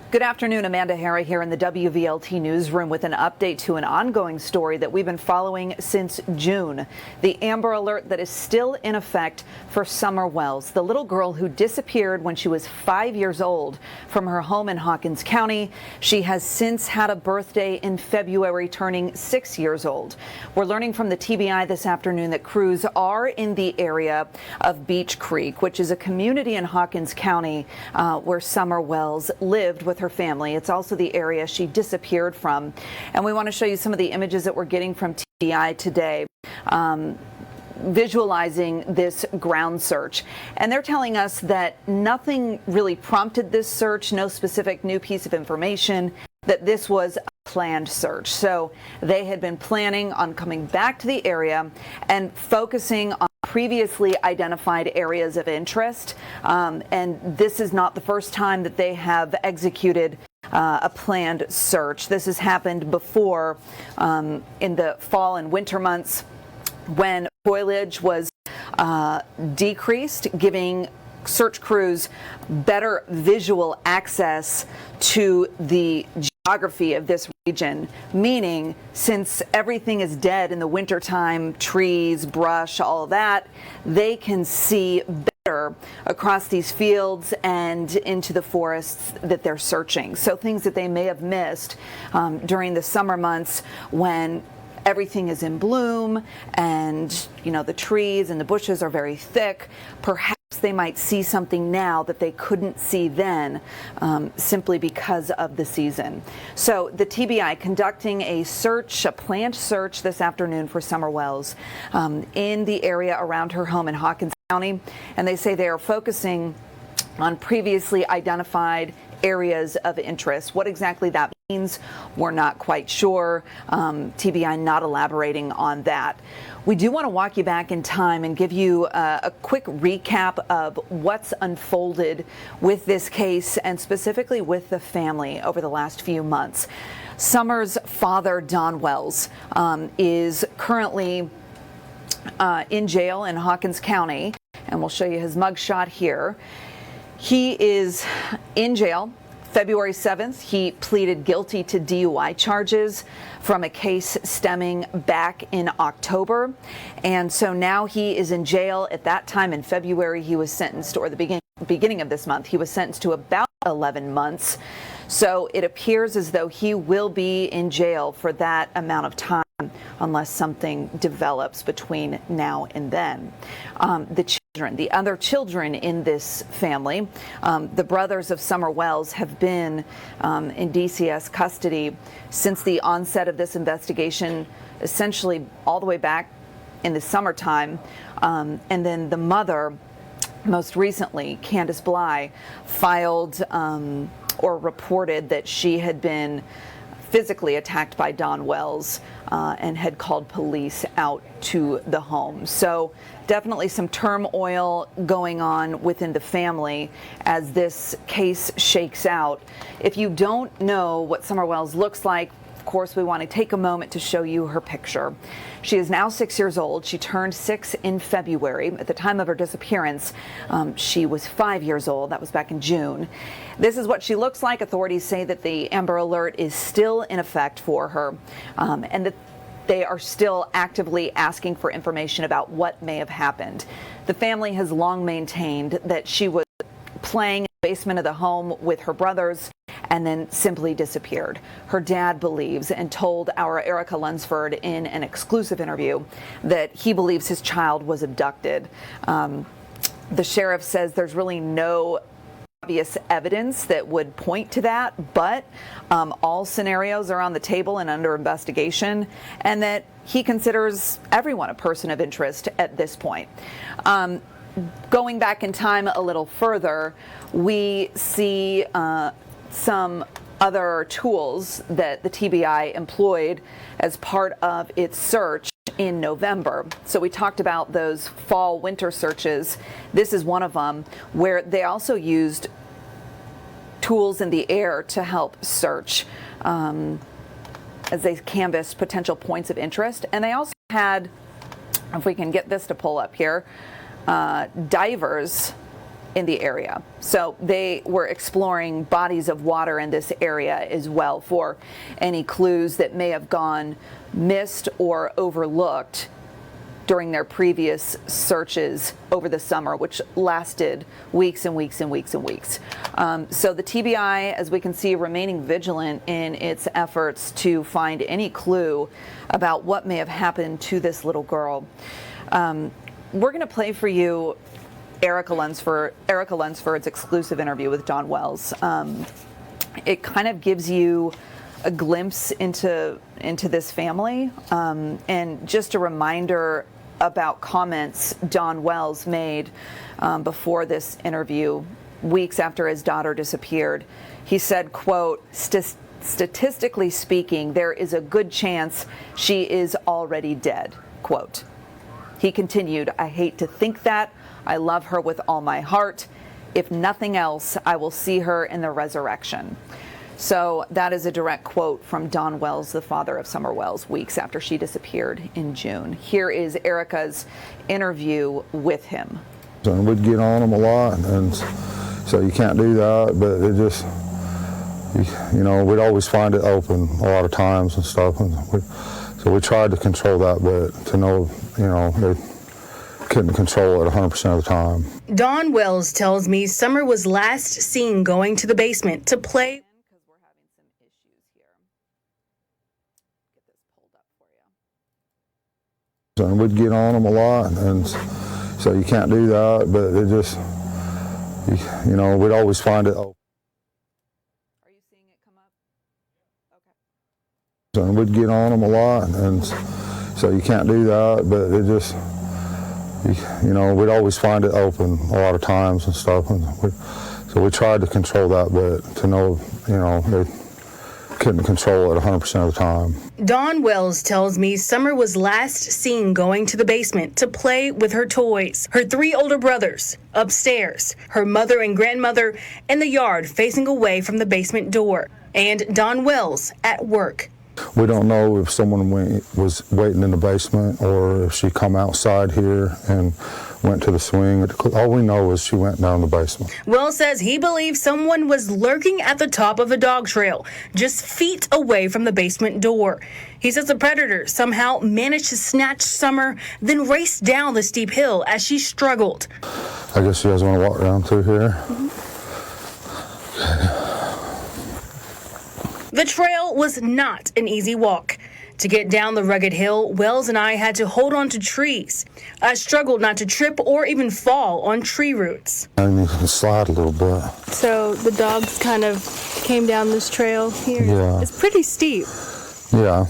Good afternoon, Amanda Harry here in the WVLT newsroom with an update to an ongoing story that we've been following since June. The Amber Alert that is still in effect for Summer Wells, the little girl who disappeared when she was 5 years old from her home in Hawkins County. She has since had a birthday in February, turning 6 years old. We're learning from the TBI this afternoon that crews are in the area of Beech Creek, which is a community in Hawkins County where Summer Wells lived with her family. It's also the area she disappeared from. And we want to show you some of the images that we're getting from TBI today, visualizing this ground search. And they're telling us that nothing really prompted this search, no specific new piece of information, that this was a planned search. So they had been planning on coming back to the area and focusing on previously identified areas of interest, and this is not the first time that they have executed a planned search. This has happened before in the fall and winter months when foliage was decreased, giving search crews better visual access to the geography of this region, meaning since everything is dead in the wintertime, trees, brush, all of that, they can see better across these fields and into the forests that they're searching. So things that they may have missed during the summer months when everything is in bloom and, you know, the trees and the bushes are very thick, perhaps they might see something now that they couldn't see then simply because of the season. So the TBI conducting a search, a planned search this afternoon for Summer Wells in the area around her home in Hawkins County. And they say they are focusing on previously identified areas of interest. What exactly that means, we're not quite sure. TBI not elaborating on that. We do want to walk you back in time and give you a quick recap of what's unfolded with this case and specifically with the family over the last few months. Summer's father, Don Wells, is currently in jail in Hawkins County, and we'll show you his mugshot here. He is in jail. February 7th, he pleaded guilty to DUI charges from a case stemming back in October. And so now he is in jail. At that time in February, he was sentenced, or the beginning of this month, he was sentenced to about 11 months. So it appears as though he will be in jail for that amount of time unless something develops between now and then. The other children in this family, the brothers of Summer Wells, have been in DCS custody since the onset of this investigation, essentially all the way back in the summertime. And then the mother, most recently, Candace Bly, filed or reported that she had been physically attacked by Don Wells and had called police out to the home. So definitely some turmoil going on within the family as this case shakes out. If you don't know what Summer Wells looks like, of course, we want to take a moment to show you her picture. She is now 6 years old. She turned 6 in February. At the time of her disappearance, she was 5 years old. That was back in June. This is what she looks like. Authorities say that the Amber Alert is still in effect for her, and that they are still actively asking for information about what may have happened. The family has long maintained that she was playing in the basement of the home with her brothers and then simply disappeared. Her dad believes and told our Erica Lunsford in an exclusive interview that he believes his child was abducted. The sheriff says there's really no obvious evidence that would point to that, but all scenarios are on the table and under investigation, and that he considers everyone a person of interest at this point. Going back in time a little further, we see some other tools that the TBI employed as part of its search in November. So we talked about those fall winter searches. This is one of them where they also used tools in the air to help search as they canvassed potential points of interest. And they also had, if we can get this to pull up here, divers in the area. So they were exploring bodies of water in this area as well for any clues that may have gone missed or overlooked during their previous searches over the summer, which lasted weeks and weeks and weeks and weeks. So the TBI, as we can see, remaining vigilant in its efforts to find any clue about what may have happened to this little girl. We're going to play for you Erica Lunsford's exclusive interview with Dawn Wells. It kind of gives you a glimpse into this family, and just a reminder about comments Dawn Wells made before this interview, weeks after his daughter disappeared. He said, quote, statistically speaking, there is a good chance she is already dead, quote. He continued, I hate to think that. I love her with all my heart. If nothing else, I will see her in the resurrection. So that is a direct quote from Don Wells, the father of Summer Wells, weeks after she disappeared in June. Here is Erica's interview with him. And we'd get on them a lot, and so you can't do that, but it just, you know, we'd always find it open a lot of times and stuff. And so we tried to control that, but to know, you know, they couldn't control it 100% of the time. Dawn Wells tells me Summer was last seen going to the basement to play. And we'd get on them a lot, and so you can't do that, but it just, you know, we'd always find it open. Are you seeing it come up? Okay. And we'd get on them a lot, and so you can't do that, but it just, you know, we'd always find it open a lot of times and stuff. And so we tried to control that, but to know, you know, they couldn't control it 100% of the time. Dawn Wells tells me Summer was last seen going to the basement to play with her toys. Her 3 older brothers upstairs, her mother and grandmother in the yard facing away from the basement door, and Dawn Wells at work. We don't know if someone was waiting in the basement or if she come outside here and went to the swing. All we know is she went down the basement. Wells says he believes someone was lurking at the top of the dog trail, just feet away from the basement door. He says the predator somehow managed to snatch Summer, then raced down the steep hill as she struggled. I guess you guys want to walk around through here? The trail was not an easy walk. To get down the rugged hill, Wells and I had to hold on to trees. I struggled not to trip or even fall on tree roots. And you can slide a little bit. So the dogs kind of came down this trail here? Yeah. It's pretty steep. Yeah.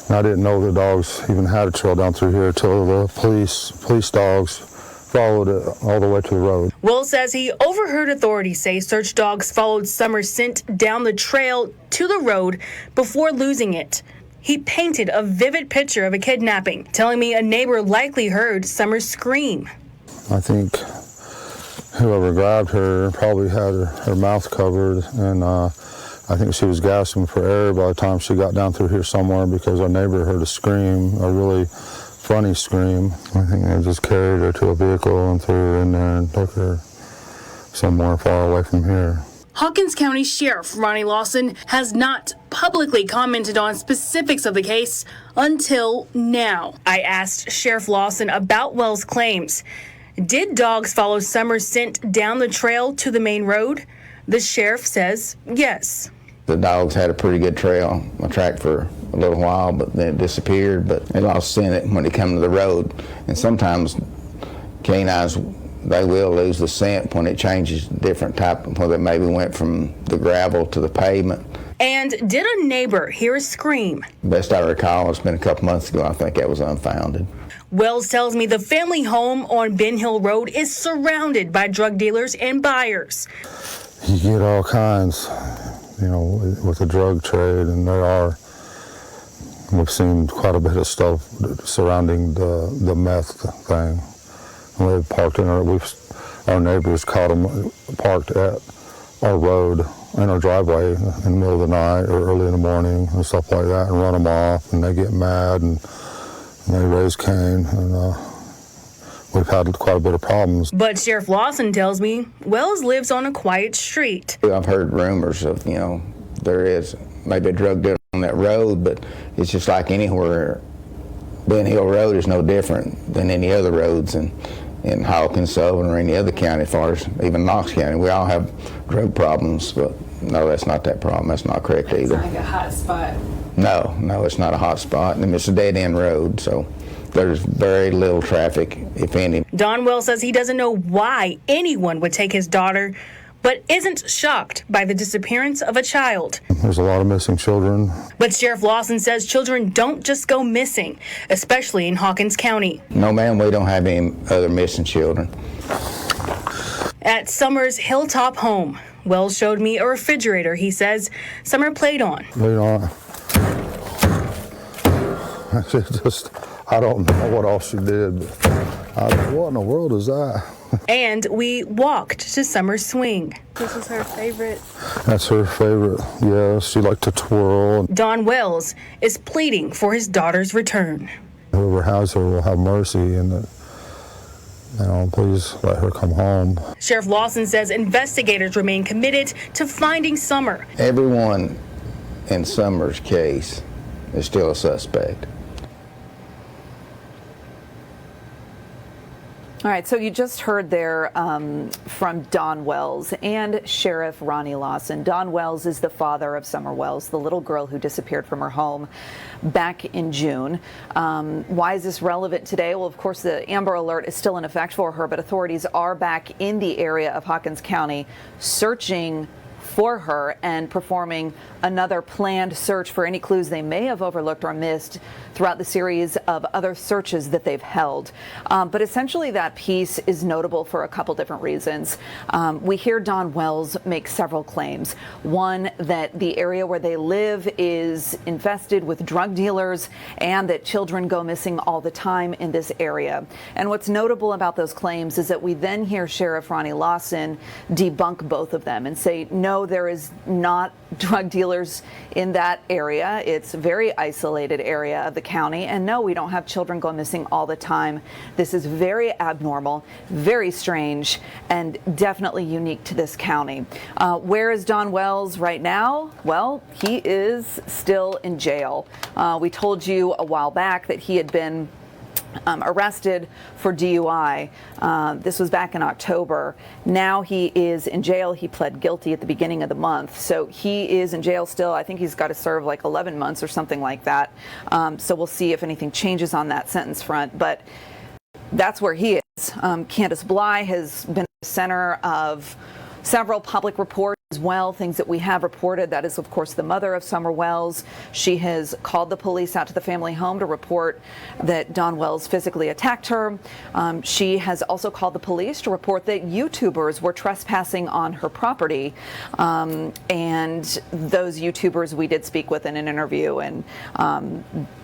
And I didn't know the dogs even had a trail down through here until the police dogs followed it all the way to the road. Wells says he overheard authorities say search dogs followed Summer's scent down the trail to the road before losing it. He painted a vivid picture of a kidnapping, telling me a neighbor likely heard Summer scream. I think whoever grabbed her probably had her mouth covered, and I think she was gasping for air by the time she got down through here somewhere, because our neighbor heard a scream, a really funny scream. I think they just carried her to a vehicle and threw her in there and took her somewhere far away from here. Hawkins County Sheriff Ronnie Lawson has not publicly commented on specifics of the case until now. I asked Sheriff Lawson about Wells' claims. Did dogs follow Summer's scent down the trail to the main road? The sheriff says yes. The dogs had a pretty good trail, a track for a little while, but then it disappeared. But they lost scent when they come to the road. And sometimes canines, they will lose the scent when it changes different type, whether it maybe went from the gravel to the pavement. And did a neighbor hear a scream? Best I recall, it's been a couple months ago, I think that was unfounded. Wells tells me the family home on Ben Hill Road is surrounded by drug dealers and buyers. You get all kinds, you know, with the drug trade, and we've seen quite a bit of stuff surrounding the meth thing. They parked in our neighbors caught them parked at our road in our driveway in the middle of the night or early in the morning and stuff like that, and run them off, and they get mad and they raise Cain, and we've had quite a bit of problems. But Sheriff Lawson tells me Wells lives on a quiet street. I've heard rumors of, there is maybe a drug dealer on that road, but it's just like anywhere. Ben Hill Road is no different than any other roads in Hawkins Co or any other county, as far as even Knox County. We all have drug problems, but no, that's not that problem. That's not correct either. It's like a hot spot. No, it's not a hot spot. And it's a dead-end road, so there's very little traffic, if any. Don Wells says he doesn't know why anyone would take his daughter, but isn't shocked by the disappearance of a child. There's a lot of missing children. But Sheriff Lawson says children don't just go missing, especially in Hawkins County. No, ma'am, we don't have any other missing children. At Summer's Hilltop home, Wells showed me a refrigerator he says Summer played on. I don't know what else she did, but what in the world is that? And we walked to Summer's swing. This is her favorite. That's her favorite. Yes, she liked to twirl. Don Wells is pleading for his daughter's return. Whoever has her will have mercy, and please let her come home. Sheriff Lawson says investigators remain committed to finding Summer. Everyone in Summer's case is still a suspect. All right, so you just heard there from Don Wells and Sheriff Ronnie Lawson. Don Wells is the father of Summer Wells, the little girl who disappeared from her home back in June. Why is this relevant today? Well, of course, the Amber Alert is still in effect for her, but authorities are back in the area of Hawkins County searching for her and performing another planned search for any clues they may have overlooked or missed throughout the series of other searches that they've held. But essentially that piece is notable for a couple different reasons. We hear Don Wells make several claims. One, that the area where they live is infested with drug dealers and that children go missing all the time in this area. And what's notable about those claims is that we then hear Sheriff Ronnie Lawson debunk both of them and say, no, there is not drug dealers in that area. It's a very isolated area of the county. And no, we don't have children go missing all the time. This is very abnormal, very strange, and definitely unique to this county. Where is Don Wells right now? Well, he is still in jail. We told you a while back that he had been arrested for DUI. This was back in October. Now he is in jail. He pled guilty at the beginning of the month. So he is in jail still. I think he's got to serve like 11 months or something like that. So we'll see if anything changes on that sentence front. But that's where he is. Candace Bly has been the center of several public reports as well, things that we have reported. That is, of course, the mother of Summer Wells. She has called the police out to the family home to report that Don Wells physically attacked her. She has also called the police to report that YouTubers were trespassing on her property. And those YouTubers we did speak with in an interview, and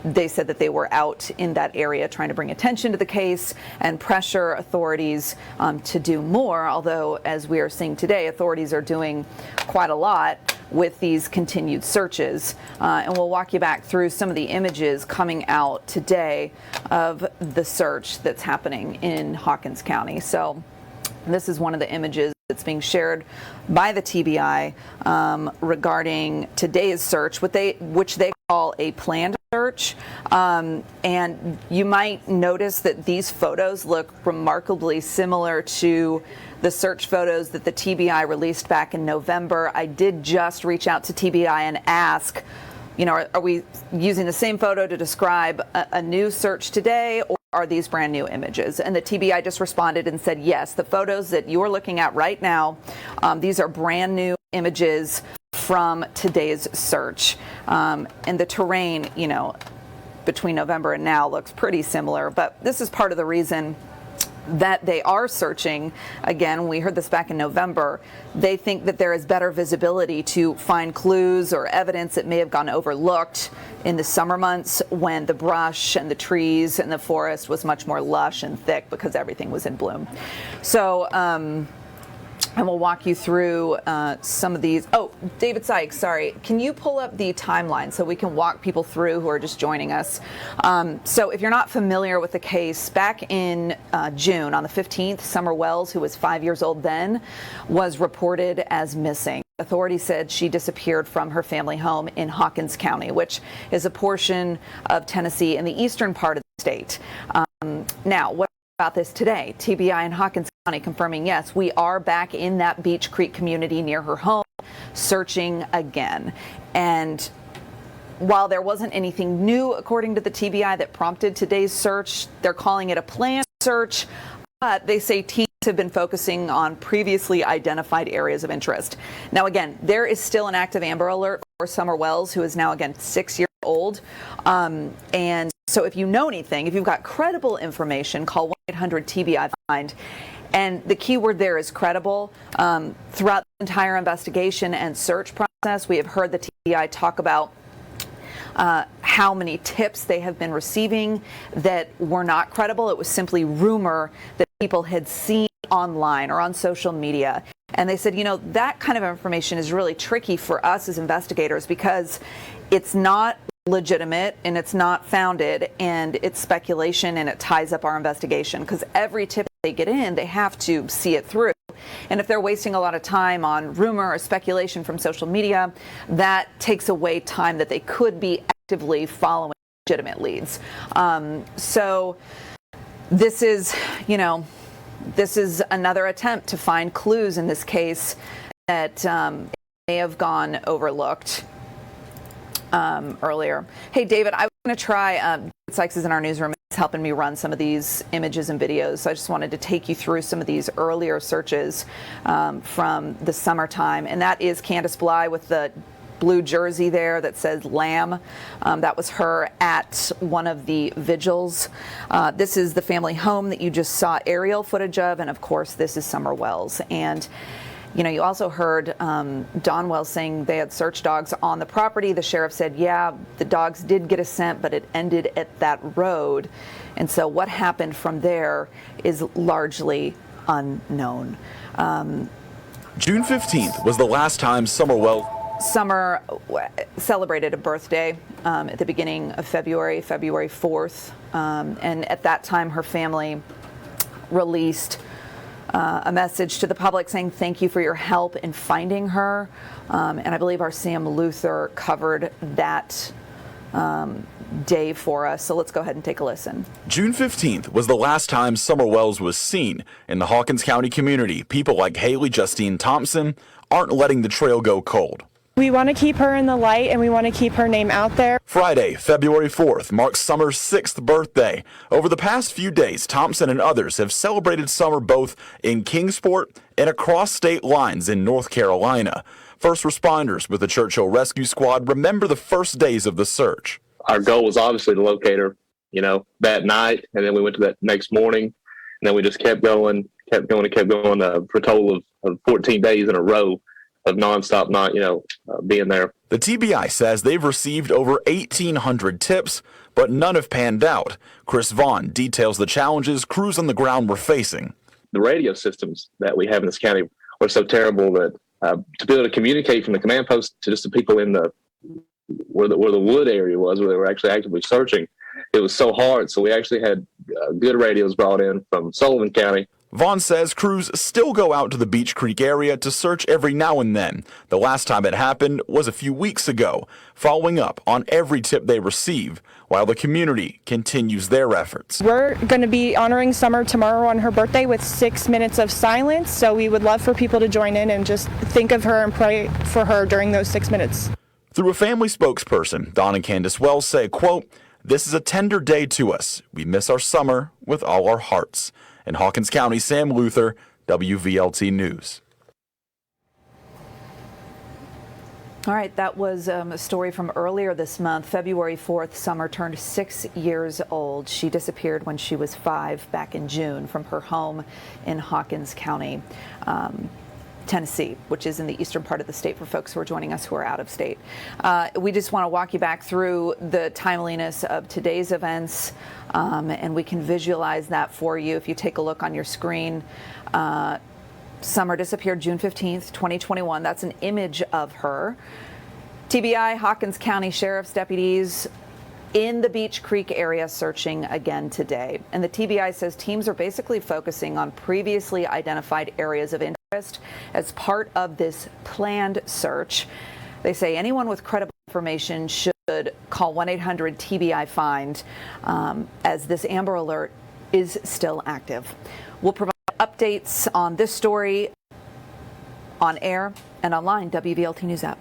they said that they were out in that area trying to bring attention to the case and pressure authorities to do more. Although, as we are seeing today, authorities are doing quite a lot with these continued searches. And we'll walk you back through some of the images coming out today of the search that's happening in Hawkins County. So this is one of the images that's being shared by the TBI regarding today's search, which they call a planned search. And you might notice that these photos look remarkably similar to the search photos that the TBI released back in November. I did just reach out to TBI and ask, are we using the same photo to describe a new search today, or are these brand new images? And the TBI just responded and said, yes, the photos that you're looking at right now, these are brand new images from today's search. And the terrain, between November and now looks pretty similar, but this is part of the reason that they are searching. Again, we heard this back in November. They think that there is better visibility to find clues or evidence that may have gone overlooked in the summer months when the brush and the trees and the forest was much more lush and thick because everything was in bloom. So and we'll walk you through some of these. Oh, David Sykes, sorry. Can you pull up the timeline so we can walk people through who are just joining us? So if you're not familiar with the case, back in June, on the 15th, Summer Wells, who was 5 years old then, was reported as missing. Authorities said she disappeared from her family home in Hawkins County, which is a portion of Tennessee in the eastern part of the state. Now, what about this today? TBI in Hawkins County confirming, yes, we are back in that Beech Creek community near her home, searching again. And while there wasn't anything new, according to the TBI, that prompted today's search, they're calling it a planned search, but they say teams have been focusing on previously identified areas of interest. Now, again, there is still an active Amber Alert for Summer Wells, who is now, again, 6 years old. And so if you know anything, if you've got credible information, call 1-800-TBI-FIND. And the key word there is credible. Throughout the entire investigation and search process, we have heard the TBI talk about how many tips they have been receiving that were not credible. It was simply rumor that people had seen online or on social media. And they said, you know, that kind of information is really tricky for us as investigators because it's not legitimate and it's not founded and it's speculation and it ties up our investigation because every tip they get in, they have to see it through. And if they're wasting a lot of time on rumor or speculation from social media, that takes away time that they could be actively following legitimate leads. So this is, you know, this is another attempt to find clues in this case that may have gone overlooked earlier. Hey, David, I was going to try, David Sykes is in our newsroom. He's helping me run some of these images and videos. So I just wanted to take you through some of these earlier searches from the summertime. And that is Candace Bly with the blue jersey there that says Lamb. That was her at one of the vigils. This is the family home that you just saw aerial footage of. And of course, this is Summer Wells. And you know, you also heard Don Wells saying they had search dogs on the property. The sheriff said, yeah, the dogs did get a scent, but it ended at that road. And so what happened from there is largely unknown. June 15th was the last time Summer celebrated a birthday at the beginning of February 4th. And at that time, her family released a message to the public saying thank you for your help in finding her. And I believe our Sam Luther covered that day for us. So let's go ahead and take a listen. June 15th was the last time Summer Wells was seen in the Hawkins County community. People like Haley Justine Thompson aren't letting the trail go cold. We want to keep her in the light and we want to keep her name out there. Friday, February 4th, marks Summer's 6th birthday. Over the past few days, Thompson and others have celebrated Summer both in Kingsport and across state lines in North Carolina. First responders with the Churchill Rescue Squad remember the first days of the search. Our goal was obviously to locate her, you know, that night, and then we went to that next morning, and then we just kept going for a total of 14 days in a row of nonstop, being there. The TBI says they've received over 1,800 tips, but none have panned out. Chris Vaughn details the challenges crews on the ground were facing. The radio systems that we have in this county are so terrible that to be able to communicate from the command post to just the people in where the wood area was, where they were actually actively searching, it was so hard. So we actually had good radios brought in from Sullivan County. Vaughn says crews still go out to the Beech Creek area to search every now and then. The last time it happened was a few weeks ago, following up on every tip they receive, while the community continues their efforts. We're going to be honoring Summer tomorrow on her birthday with 6 minutes of silence, so we would love for people to join in and just think of her and pray for her during those 6 minutes. Through a family spokesperson, Don and Candace Wells say, quote, "This is a tender day to us. We miss our Summer with all our hearts." In Hawkins County, Sam Luther, WVLT News. All right, that was a story from earlier this month. February 4th, Summer turned 6 years old. She disappeared when she was 5 back in June from her home in Hawkins County, Tennessee, which is in the eastern part of the state for folks who are joining us who are out of state. We just want to walk you back through the timeliness of today's events, and we can visualize that for you if you take a look on your screen. Summer disappeared June 15th, 2021. That's an image of her. TBI, Hawkins County Sheriff's deputies in the Beech Creek area searching again today. And the TBI says teams are basically focusing on previously identified areas of interest as part of this planned search. They say anyone with credible information should call 1-800-TBI-FIND as this Amber Alert is still active. We'll provide updates on this story on air and online, WVLT News app.